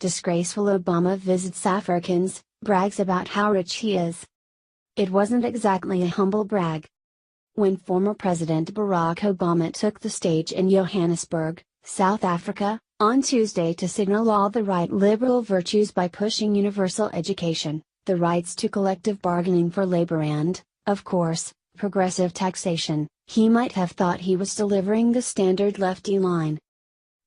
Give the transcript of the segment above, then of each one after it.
Disgraceful Obama visits Africans, brags about how rich he is. It wasn't exactly a humble brag. When former President Barack Obama took the stage in Johannesburg, South Africa, on Tuesday to signal all the right liberal virtues by pushing universal education, the rights to collective bargaining for labor and, of course, progressive taxation, he might have thought he was delivering the standard lefty line.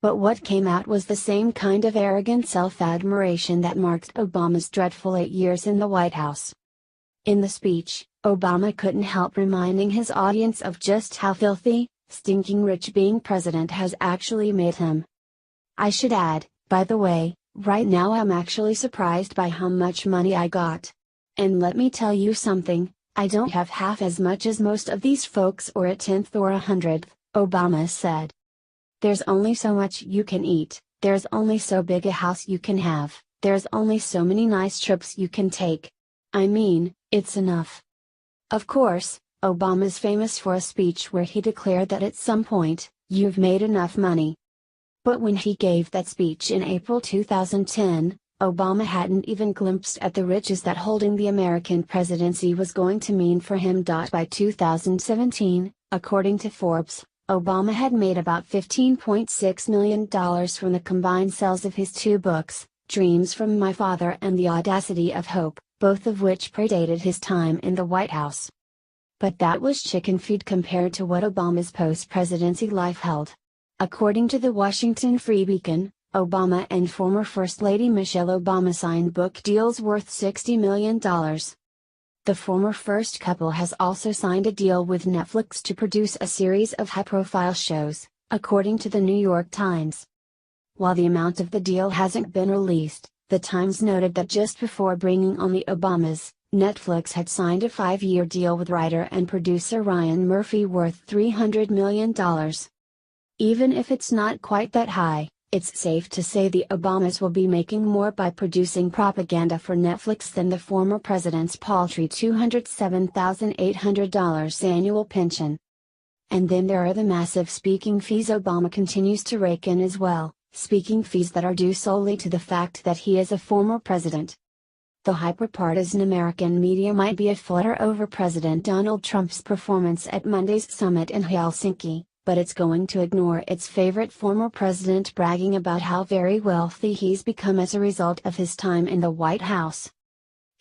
But what came out was the same kind of arrogant self-admiration that marked Obama's dreadful 8 years in the White House. In the speech, Obama couldn't help reminding his audience of just how filthy, stinking rich being president has actually made him. I should add, by the way, right now I'm actually surprised by how much money I got. And let me tell you something, I don't have half as much as most of these folks or a tenth or a hundredth, Obama said. There's only so much you can eat, there's only so big a house you can have, there's only so many nice trips you can take. I mean, it's enough. Of course, Obama's famous for a speech where he declared that at some point, you've made enough money. But when he gave that speech in April 2010, Obama hadn't even glimpsed at the riches that holding the American presidency was going to mean for him. By 2017, according to Forbes, Obama had made about $15.6 million from the combined sales of his two books, Dreams from My Father and The Audacity of Hope, both of which predated his time in the White House. But that was chicken feed compared to what Obama's post-presidency life held. According to the Washington Free Beacon, Obama and former First Lady Michelle Obama signed book deals worth $60 million. The former first couple has also signed a deal with Netflix to produce a series of high-profile shows, according to the New York Times. While the amount of the deal hasn't been released, the Times noted that just before bringing on the Obamas, Netflix had signed a 5-year deal with writer and producer Ryan Murphy worth $300 million. Even if it's not quite that high, it's safe to say the Obamas will be making more by producing propaganda for Netflix than the former president's paltry $207,800 annual pension. And then there are the massive speaking fees Obama continues to rake in as well, speaking fees that are due solely to the fact that he is a former president. The hyper-partisan American media might be aflutter over President Donald Trump's performance at Monday's summit in Helsinki, but it's going to ignore its favorite former president bragging about how very wealthy he's become as a result of his time in the White House.